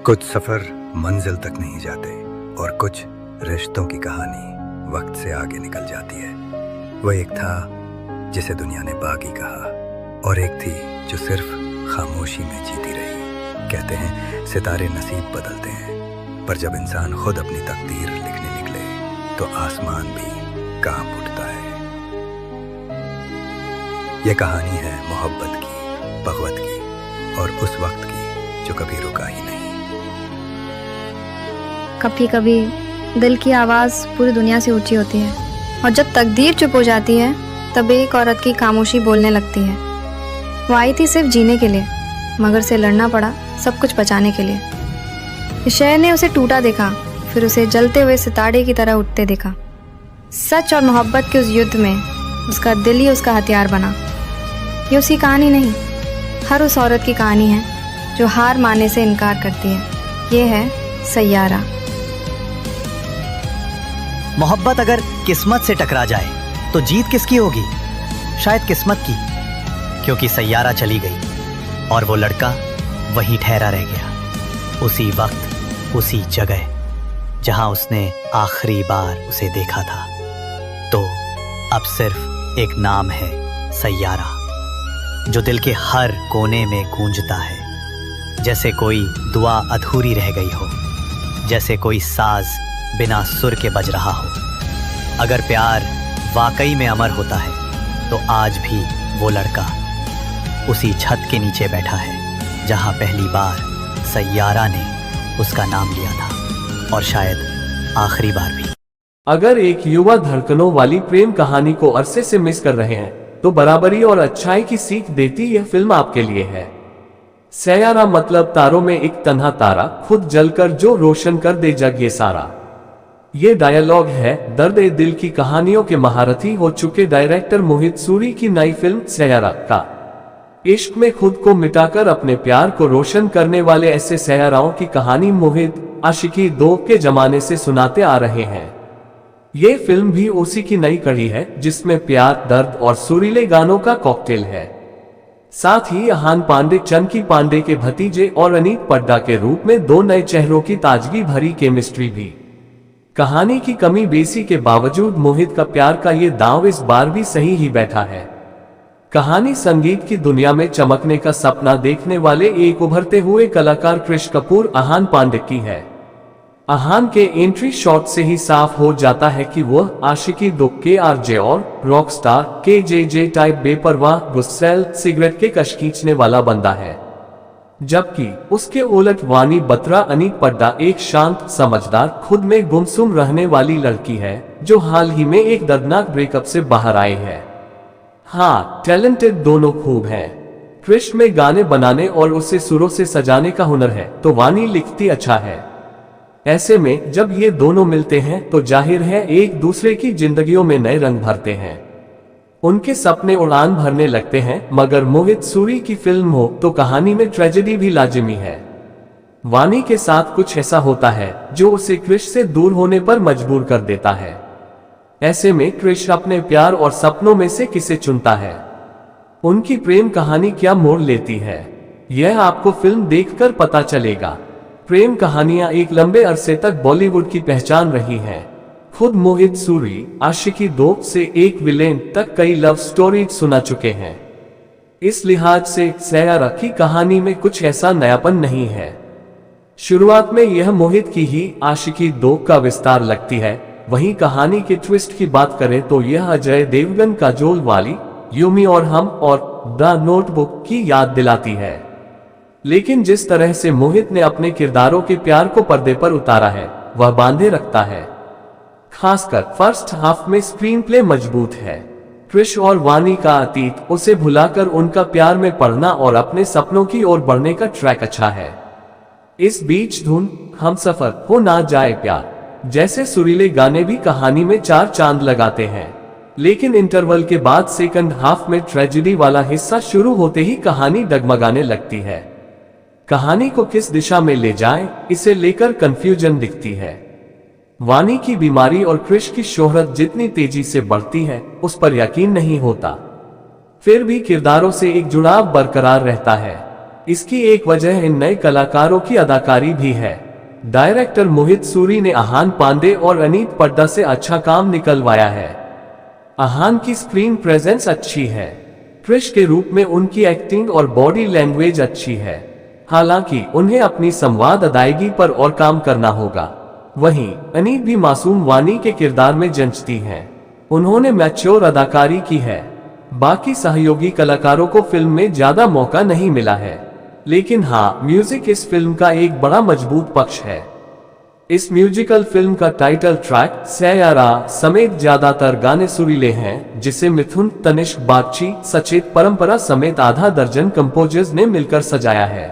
कुछ सफर मंजिल तक नहीं जाते और कुछ रिश्तों की कहानी वक्त से आगे निकल जाती है। वो एक था जिसे दुनिया ने बागी कहा और एक थी जो सिर्फ खामोशी में जीती रही। कहते हैं सितारे नसीब बदलते हैं, पर जब इंसान खुद अपनी तकदीर लिखने निकले तो आसमान भी कांप उठता है। ये कहानी है मोहब्बत की, बग़ावत की और उस वक्त की जो कभी रुका ही नहीं। कभी कभी दिल की आवाज़ पूरी दुनिया से ऊंची होती है और जब तकदीर चुप हो जाती है तब एक औरत की खामोशी बोलने लगती है। वो आई थी सिर्फ जीने के लिए, मगर से लड़ना पड़ा सब कुछ बचाने के लिए। इस शहर ने उसे टूटा देखा, फिर उसे जलते हुए सितारे की तरह उठते देखा। सच और मोहब्बत के उस युद्ध में उसका दिल ही उसका हथियार बना। ये उसकी कहानी नहीं, हर उस औरत की कहानी है जो हार मानने से इनकार करती है। ये है सैयारा। मोहब्बत अगर किस्मत से टकरा जाए तो जीत किसकी होगी? शायद किस्मत की, क्योंकि सैयारा चली गई और वो लड़का वहीं ठहरा रह गया, उसी वक्त उसी जगह जहां उसने आखिरी बार उसे देखा था। तो अब सिर्फ एक नाम है सैयारा, जो दिल के हर कोने में गूंजता है, जैसे कोई दुआ अधूरी रह गई हो, जैसे कोई साज बिना सुर के बज रहा हो। अगर प्यार वाकई में अमर होता है तो आज भी वो लड़का उसी छत के नीचे बैठा है जहां पहली बार सैयारा ने उसका नाम लिया था, और शायद आखिरी बार भी। अगर एक युवा धड़कनों वाली प्रेम कहानी को अरसे से मिस कर रहे हैं तो बराबरी और अच्छाई की सीख देती यह फिल्म आपके लिए है। सैयारा मतलब तारों में एक तन्हा तारा, खुद जलकर जो रोशन कर दे जग ये सारा। ये डायलॉग है दर्द ए दिल की कहानियों के महारथी हो चुके डायरेक्टर मोहित सूरी की नई फिल्म सैयारा का। इश्क में खुद को मिटाकर अपने प्यार को रोशन करने वाले ऐसे सैयाराओं की कहानी मोहित आशिकी 2 के जमाने से सुनाते आ रहे हैं। ये फिल्म भी उसी की नई कड़ी है जिसमें प्यार, दर्द और सुरीले गानों का कॉकटेल है। साथ ही अहान पांडे चंकी पांडे के भतीजे और अनीत पड्डा के रूप में 2 नए चेहरों की ताजगी भरी केमिस्ट्री भी। कहानी की कमी बेसी के बावजूद मोहित का प्यार का ये दांव इस बार भी सही ही बैठा है। कहानी संगीत की दुनिया में चमकने का सपना देखने वाले एक उभरते हुए कलाकार कृष कपूर अहान पांडे की है। अहान के एंट्री शॉट से ही साफ हो जाता है कि वह आशिकी 2 के आरजे और रॉकस्टार के जे टाइप बेपरवाह गुस्सैल सिगरेट के कश खींचने वाला बंदा है, जबकि उसके उलट वानी बत्रा अनीत पड्डा एक शांत, समझदार, खुद में गुमसुम रहने वाली लड़की है जो हाल ही में एक दर्दनाक ब्रेकअप से बाहर आई है। हाँ, टैलेंटेड दोनों खूब हैं। कृष में गाने बनाने और उसे सुरों से सजाने का हुनर है तो वानी लिखती अच्छा है। ऐसे में जब ये दोनों मिलते हैं तो जाहिर है एक दूसरे की जिंदगियों में नए रंग भरते हैं, उनके सपने उड़ान भरने लगते हैं। मगर मोहित सूरी की फिल्म हो तो कहानी में ट्रेजेडी भी लाजिमी है। वानी के साथ कुछ ऐसा होता है जो उसे कृष से दूर होने पर मजबूर कर देता है। ऐसे में कृष अपने प्यार और सपनों में से किसे चुनता है? उनकी प्रेम कहानी क्या मोड़ लेती है, यह आपको फिल्म देखकर पता चलेगा। प्रेम कहानियां एक लंबे अरसे तक बॉलीवुड की पहचान रही हैं। खुद मोहित सूरी आशिकी 2 से एक विलेन तक कई लव स्टोरीज सुना चुके हैं। इस लिहाज से सैयारा की कहानी में कुछ ऐसा नयापन नहीं है। शुरुआत में यह मोहित की ही आशिकी 2 का विस्तार लगती है। वहीं कहानी के ट्विस्ट की बात करें तो यह अजय देवगन, काजोल वाली, यूमी और हम और द नोटबुक की याद दिलाती है। लेकिन जिस तरह से मोहित ने अपने किरदारों के प्यार को पर्दे पर उतारा है वह बांधे रखता है। खासकर फर्स्ट हाफ में स्क्रीन प्ले मजबूत है। कृष और वानी का अतीत उसे भुलाकर उनका प्यार में पड़ना और अपने सपनों की ओर बढ़ने का ट्रैक अच्छा है। इस बीच धुन, हमसफर, हो ना जाए प्यार जैसे सुरीले गाने भी कहानी में 4 चांद लगाते हैं। लेकिन इंटरवल के बाद सेकंड हाफ में ट्रेजेडी वाला हिस्सा शुरू होते ही कहानी डगमगाने लगती है। कहानी को किस दिशा में ले जाए इसे लेकर कंफ्यूजन दिखती है। वानी की बीमारी और कृष की शोहरत जितनी तेजी से बढ़ती है उस पर यकीन नहीं होता। फिर भी किरदारों से एक जुड़ाव बरकरार रहता है। इसकी एक वजह इन नए कलाकारों की अदाकारी भी है। डायरेक्टर मोहित सूरी ने आहान पांडे और अनीत पड्डा से अच्छा काम निकलवाया है। आहान की स्क्रीन प्रेजेंस अच्छी है। क्रिश के रूप में उनकी एक्टिंग और बॉडी लैंग्वेज अच्छी है। हालांकि उन्हें अपनी संवाद अदायगी पर और काम करना होगा। वहीं अनीत भी मासूम वानी के किरदार में जंचती हैं। उन्होंने मैच्योर अदाकारी की है। बाकी सहयोगी कलाकारों को फिल्म में ज्यादा मौका नहीं मिला है, लेकिन हाँ, म्यूजिक इस फिल्म का एक बड़ा मजबूत पक्ष है। इस म्यूजिकल फिल्म का टाइटल ट्रैक सैयारा समेत ज्यादातर गाने सुरीले हैं, जिसे मिथुन, तनिष्क बागची, सचेत परंपरा समेत आधा दर्जन कंपोजर्स ने मिलकर सजाया है।